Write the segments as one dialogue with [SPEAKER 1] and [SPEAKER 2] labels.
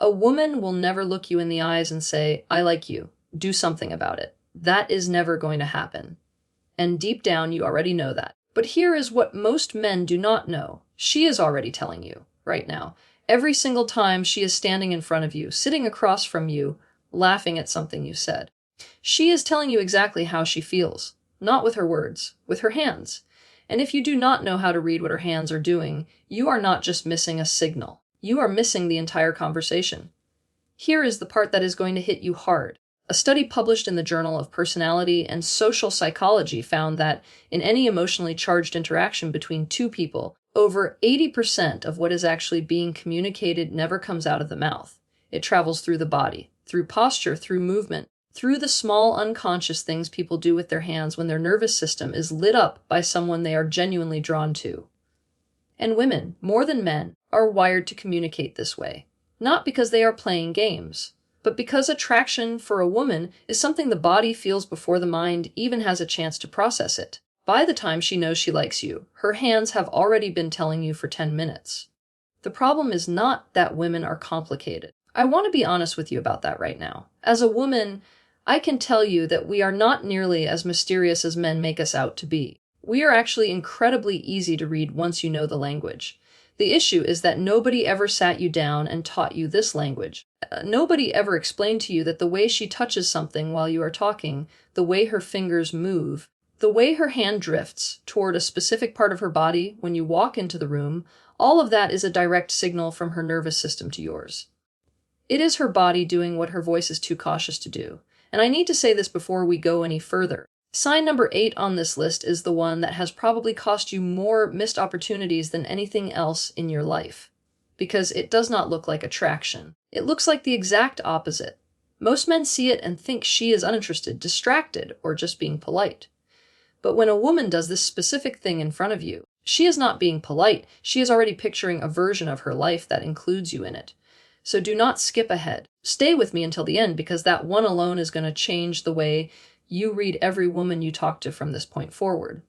[SPEAKER 1] A woman will never look you in the eyes and say, I like you. Do something about it. That is never going to happen. And deep down, you already know that. But here is what most men do not know. She is already telling you right now. Every single time she is standing in front of you, sitting across from you, laughing at something you said. She is telling you exactly how she feels. Not with her words, with her hands. And if you do not know how to read what her hands are doing, you are not just missing a signal. You are missing the entire conversation. Here is the part that is going to hit you hard. A study published in the Journal of Personality and Social Psychology found that in any emotionally charged interaction between two people, over 80% of what is actually being communicated never comes out of the mouth. It travels through the body, through posture, through movement, through the small unconscious things people do with their hands when their nervous system is lit up by someone they are genuinely drawn to. And women, more than men, are wired to communicate this way. Not because they are playing games, but because attraction for a woman is something the body feels before the mind even has a chance to process it. By the time she knows she likes you, her hands have already been telling you for 10 minutes. The problem is not that women are complicated. I want to be honest with you about that right now. As a woman, I can tell you that we are not nearly as mysterious as men make us out to be. We are actually incredibly easy to read once you know the language. The issue is that nobody ever sat you down and taught you this language. Nobody ever explained to you that the way she touches something while you are talking, the way her fingers move, the way her hand drifts toward a specific part of her body when you walk into the room, all of that is a direct signal from her nervous system to yours. It is her body doing what her voice is too cautious to do. And I need to say this before we go any further. Sign number 8 on this list is the one that has probably cost you more missed opportunities than anything else in your life. Because it does not look like attraction. It looks like the exact opposite. Most men see it and think she is uninterested, distracted, or just being polite. But when a woman does this specific thing in front of you, she is not being polite. She is already picturing a version of her life that includes you in it. So do not skip ahead. Stay with me until the end because that one alone is going to change the way you read every woman you talk to from this point forward.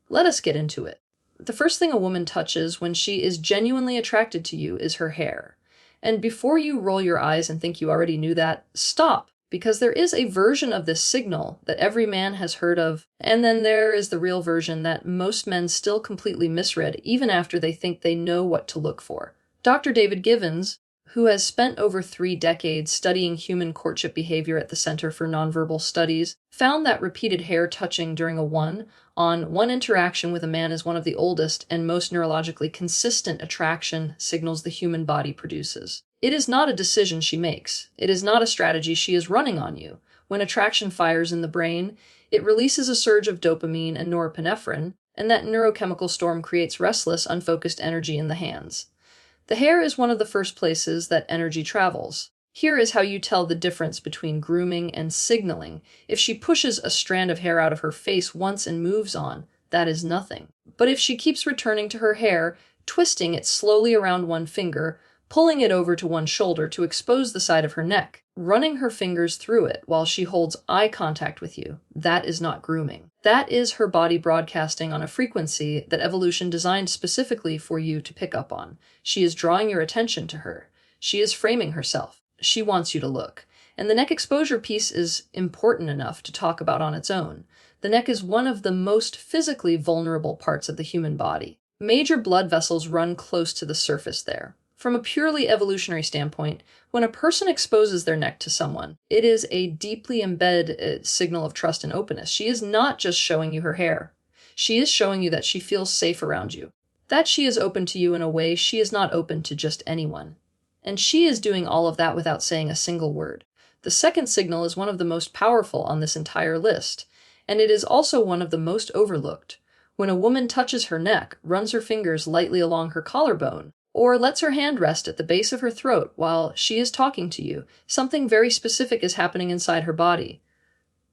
[SPEAKER 1] Let us get into it. The first thing a woman touches when she is genuinely attracted to you is her hair. And before you roll your eyes and think you already knew that, stop, because there is a version of this signal that every man has heard of, and then there is the real version that most men still completely misread even after they think they know what to look for. Dr. David Givens, who has spent over 3 decades studying human courtship behavior at the Center for Nonverbal Studies, found that repeated hair touching during a one-on-one interaction with a man is one of the oldest and most neurologically consistent attraction signals the human body produces. It is not a decision she makes. It is not a strategy she is running on you. When attraction fires in the brain, it releases a surge of dopamine and norepinephrine, and that neurochemical storm creates restless, unfocused energy in the hands. The hair is one of the first places that energy travels. Here is how you tell the difference between grooming and signaling. If she pushes a strand of hair out of her face once and moves on, that is nothing. But if she keeps returning to her hair, twisting it slowly around one finger, pulling it over to one shoulder to expose the side of her neck, running her fingers through it while she holds eye contact with you, that is not grooming. That is her body broadcasting on a frequency that evolution designed specifically for you to pick up on. She is drawing your attention to her. She is framing herself. She wants you to look. And the neck exposure piece is important enough to talk about on its own. The neck is one of the most physically vulnerable parts of the human body. Major blood vessels run close to the surface there. From a purely evolutionary standpoint, when a person exposes their neck to someone, it is a deeply embedded signal of trust and openness. She is not just showing you her hair. She is showing you that she feels safe around you, that she is open to you in a way she is not open to just anyone. And she is doing all of that without saying a single word. The second signal is one of the most powerful on this entire list, and it is also one of the most overlooked. When a woman touches her neck, runs her fingers lightly along her collarbone, or lets her hand rest at the base of her throat while she is talking to you, something very specific is happening inside her body.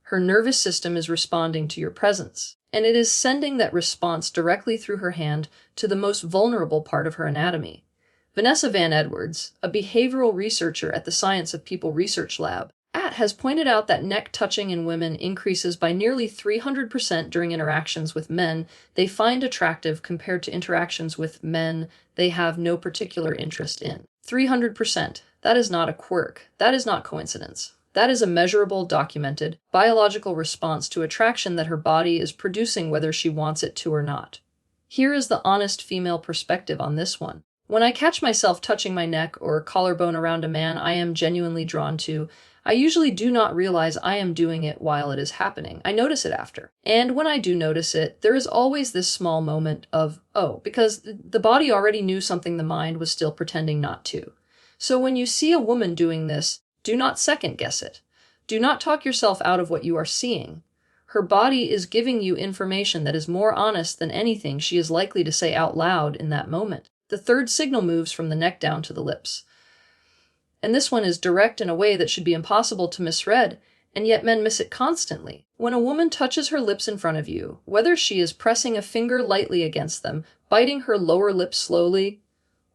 [SPEAKER 1] Her nervous system is responding to your presence, and it is sending that response directly through her hand to the most vulnerable part of her anatomy. Vanessa Van Edwards, a behavioral researcher at the Science of People Research Lab, has pointed out that neck touching in women increases by nearly 300% during interactions with men they find attractive compared to interactions with men they have no particular interest in. 300%. That is not a quirk. That is not coincidence. That is a measurable, documented, biological response to attraction that her body is producing whether she wants it to or not. Here is the honest female perspective on this one. When I catch myself touching my neck or collarbone around a man I am genuinely drawn to, I usually do not realize I am doing it while it is happening. I notice it after. And when I do notice it, there is always this small moment of, oh, because the body already knew something the mind was still pretending not to. So when you see a woman doing this, do not second guess it. Do not talk yourself out of what you are seeing. Her body is giving you information that is more honest than anything she is likely to say out loud in that moment. The third signal moves from the neck down to the lips. And this one is direct in a way that should be impossible to misread, and yet men miss it constantly. When a woman touches her lips in front of you, whether she is pressing a finger lightly against them, biting her lower lip slowly,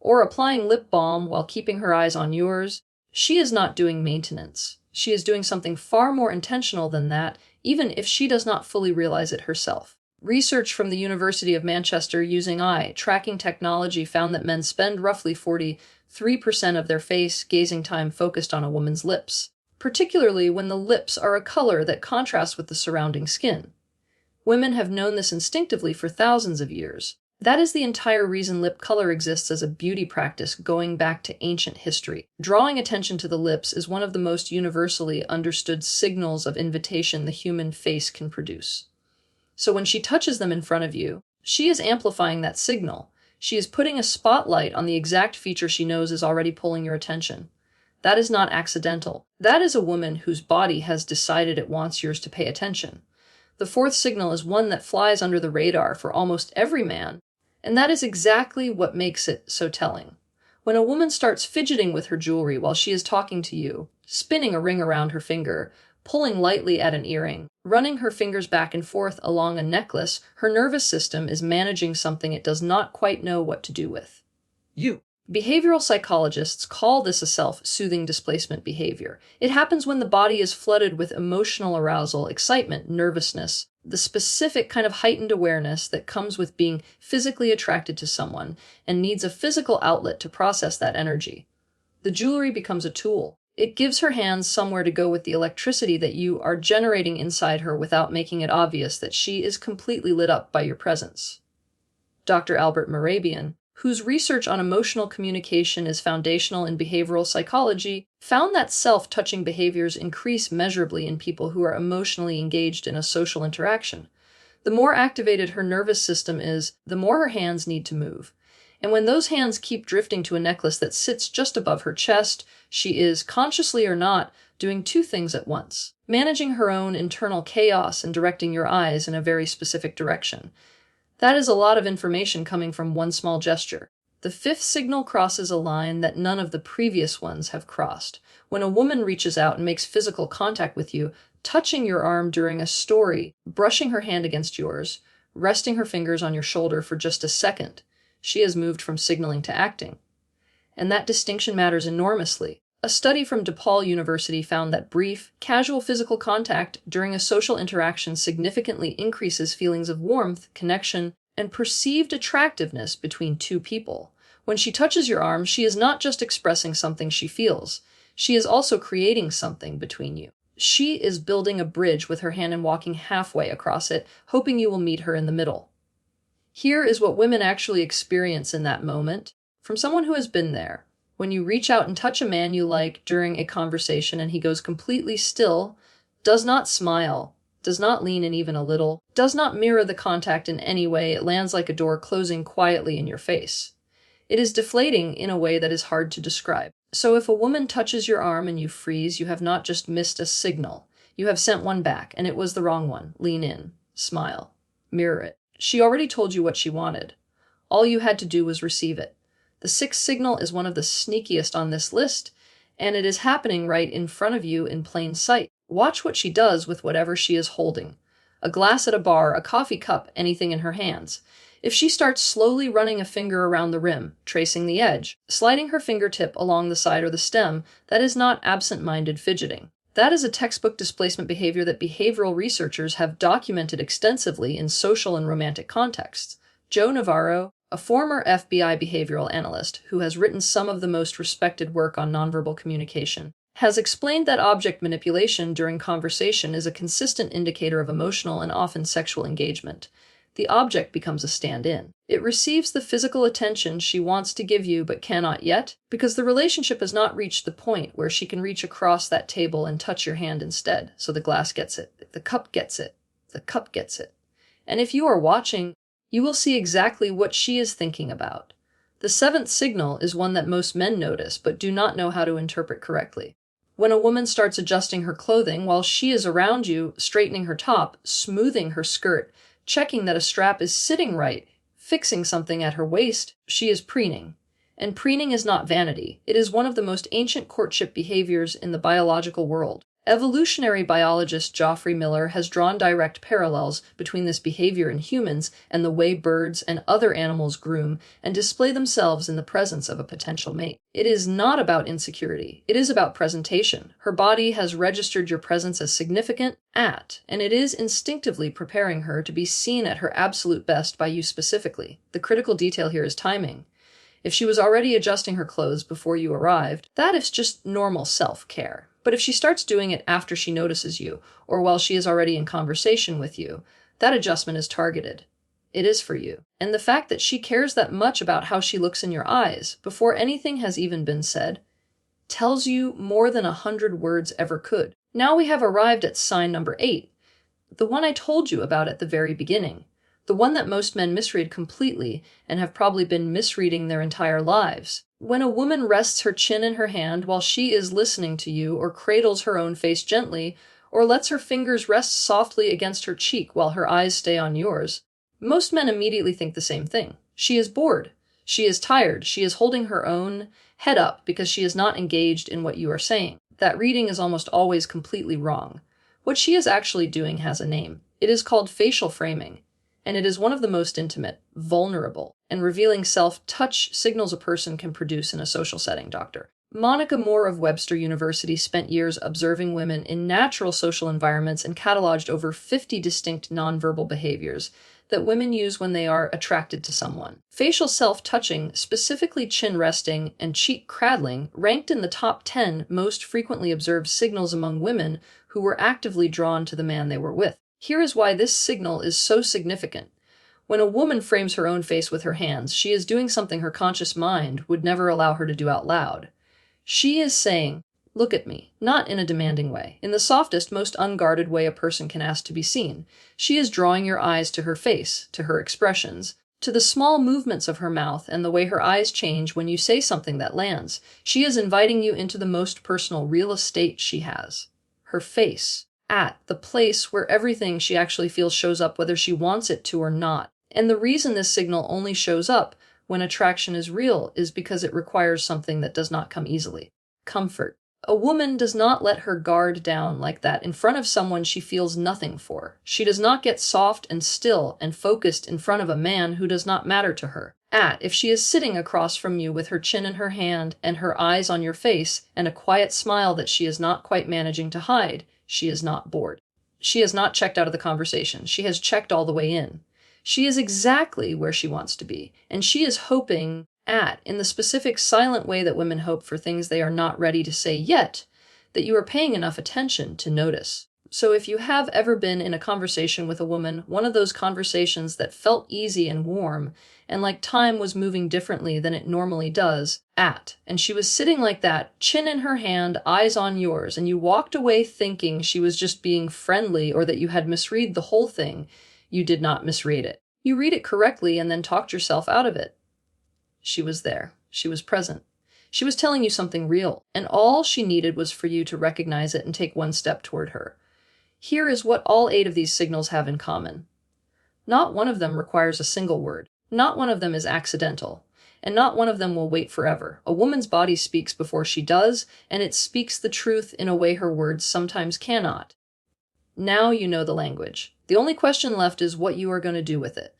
[SPEAKER 1] or applying lip balm while keeping her eyes on yours, she is not doing maintenance. She is doing something far more intentional than that, even if she does not fully realize it herself. Research from the University of Manchester using eye tracking technology found that men spend roughly 43% of their face gazing time focused on a woman's lips, particularly when the lips are a color that contrasts with the surrounding skin. Women have known this instinctively for thousands of years. That is the entire reason lip color exists as a beauty practice going back to ancient history. Drawing attention to the lips is one of the most universally understood signals of invitation the human face can produce. So when she touches them in front of you, she is amplifying that signal. She is putting a spotlight on the exact feature she knows is already pulling your attention. That is not accidental. That is a woman whose body has decided it wants yours to pay attention. The fourth signal is one that flies under the radar for almost every man, and that is exactly what makes it so telling. When a woman starts fidgeting with her jewelry while she is talking to you, spinning a ring around her finger, pulling lightly at an earring, running her fingers back and forth along a necklace, her nervous system is managing something it does not quite know what to do with. Behavioral psychologists call this a self-soothing displacement behavior. It happens when the body is flooded with emotional arousal, excitement, nervousness, the specific kind of heightened awareness that comes with being physically attracted to someone and needs a physical outlet to process that energy. The jewelry becomes a tool. It gives her hands somewhere to go with the electricity that you are generating inside her without making it obvious that she is completely lit up by your presence. Dr. Albert Mehrabian, whose research on emotional communication is foundational in behavioral psychology, found that self-touching behaviors increase measurably in people who are emotionally engaged in a social interaction. The more activated her nervous system is, the more her hands need to move. And when those hands keep drifting to a necklace that sits just above her chest, she is, consciously or not, doing two things at once: managing her own internal chaos and directing your eyes in a very specific direction. That is a lot of information coming from one small gesture. The fifth signal crosses a line that none of the previous ones have crossed. When a woman reaches out and makes physical contact with you, touching your arm during a story, brushing her hand against yours, resting her fingers on your shoulder for just a second, she has moved from signaling to acting. And that distinction matters enormously. A study from DePaul University found that brief, casual physical contact during a social interaction significantly increases feelings of warmth, connection, and perceived attractiveness between two people. When she touches your arm, she is not just expressing something she feels. She is also creating something between you. She is building a bridge with her hand and walking halfway across it, hoping you will meet her in the middle. Here is what women actually experience in that moment, from someone who has been there. When you reach out and touch a man you like during a conversation and he goes completely still, does not smile, does not lean in even a little, does not mirror the contact in any way, it lands like a door closing quietly in your face. It is deflating in a way that is hard to describe. So if a woman touches your arm and you freeze, you have not just missed a signal. You have sent one back, and it was the wrong one. Lean in, smile, mirror it. She already told you what she wanted. All you had to do was receive it. The sixth signal is one of the sneakiest on this list, and it is happening right in front of you in plain sight. Watch what she does with whatever she is holding. A glass at a bar, a coffee cup, anything in her hands. If she starts slowly running a finger around the rim, tracing the edge, sliding her fingertip along the side or the stem, that is not absent-minded fidgeting. That is a textbook displacement behavior that behavioral researchers have documented extensively in social and romantic contexts. Joe Navarro, A former FBI behavioral analyst who has written some of the most respected work on nonverbal communication has explained that object manipulation during conversation is a consistent indicator of emotional and often sexual engagement. The object becomes a stand-in. It receives the physical attention she wants to give you but cannot yet, because the relationship has not reached the point where she can reach across that table and touch your hand instead. So the glass gets it, the cup gets it, the cup gets it. And if you are watching, you will see exactly what she is thinking about. The seventh signal is one that most men notice but do not know how to interpret correctly. When a woman starts adjusting her clothing while she is around you, straightening her top, smoothing her skirt, checking that a strap is sitting right, fixing something at her waist, she is preening. And preening is not vanity. It is one of the most ancient courtship behaviors in the biological world. Evolutionary biologist Geoffrey Miller has drawn direct parallels between this behavior in humans and the way birds and other animals groom and display themselves in the presence of a potential mate. It is not about insecurity. It is about presentation. Her body has registered your presence as significant, and it is instinctively preparing her to be seen at her absolute best by you specifically. The critical detail here is timing. If she was already adjusting her clothes before you arrived, that is just normal self-care. But if she starts doing it after she notices you, or while she is already in conversation with you, that adjustment is targeted. It is for you. And the fact that she cares that much about how she looks in your eyes, before anything has even been said, tells you more than 100 words ever could. Now we have arrived at sign number 8, the one I told you about at the very beginning. The one that most men misread completely and have probably been misreading their entire lives. When a woman rests her chin in her hand while she is listening to you, or cradles her own face gently, or lets her fingers rest softly against her cheek while her eyes stay on yours, most men immediately think the same thing. She is bored. She is tired. She is holding her own head up because she is not engaged in what you are saying. That reading is almost always completely wrong. What she is actually doing has a name. It is called facial framing. And it is one of the most intimate, vulnerable, and revealing self-touch signals a person can produce in a social setting, Dr. Monica Moore of Webster University spent years observing women in natural social environments and cataloged over 50 distinct nonverbal behaviors that women use when they are attracted to someone. Facial self-touching, specifically chin resting and cheek cradling, ranked in the top 10 most frequently observed signals among women who were actively drawn to the man they were with. Here is why this signal is so significant. When a woman frames her own face with her hands, she is doing something her conscious mind would never allow her to do out loud. She is saying, "Look at me," not in a demanding way, in the softest, most unguarded way a person can ask to be seen. She is drawing your eyes to her face, to her expressions, to the small movements of her mouth and the way her eyes change when you say something that lands. She is inviting you into the most personal real estate she has, her face. At the place where everything she actually feels shows up whether she wants it to or not. And the reason this signal only shows up when attraction is real is because it requires something that does not come easily. Comfort. A woman does not let her guard down like that in front of someone she feels nothing for. She does not get soft and still and focused in front of a man who does not matter to her. If she is sitting across from you with her chin in her hand and her eyes on your face and a quiet smile that she is not quite managing to hide, she is not bored. She has not checked out of the conversation. She has checked all the way in. She is exactly where she wants to be, and she is hoping in the specific silent way that women hope for things they are not ready to say yet, that you are paying enough attention to notice. So if you have ever been in a conversation with a woman, one of those conversations that felt easy and warm, and like time was moving differently than it normally does, and she was sitting like that, chin in her hand, eyes on yours, and you walked away thinking she was just being friendly or that you had misread the whole thing, you did not misread it. You read it correctly and then talked yourself out of it. She was there. She was present. She was telling you something real, and all she needed was for you to recognize it and take one step toward her. Here is what all 8 of these signals have in common. Not one of them requires a single word. Not one of them is accidental. And not one of them will wait forever. A woman's body speaks before she does, and it speaks the truth in a way her words sometimes cannot. Now you know the language. The only question left is what you are going to do with it.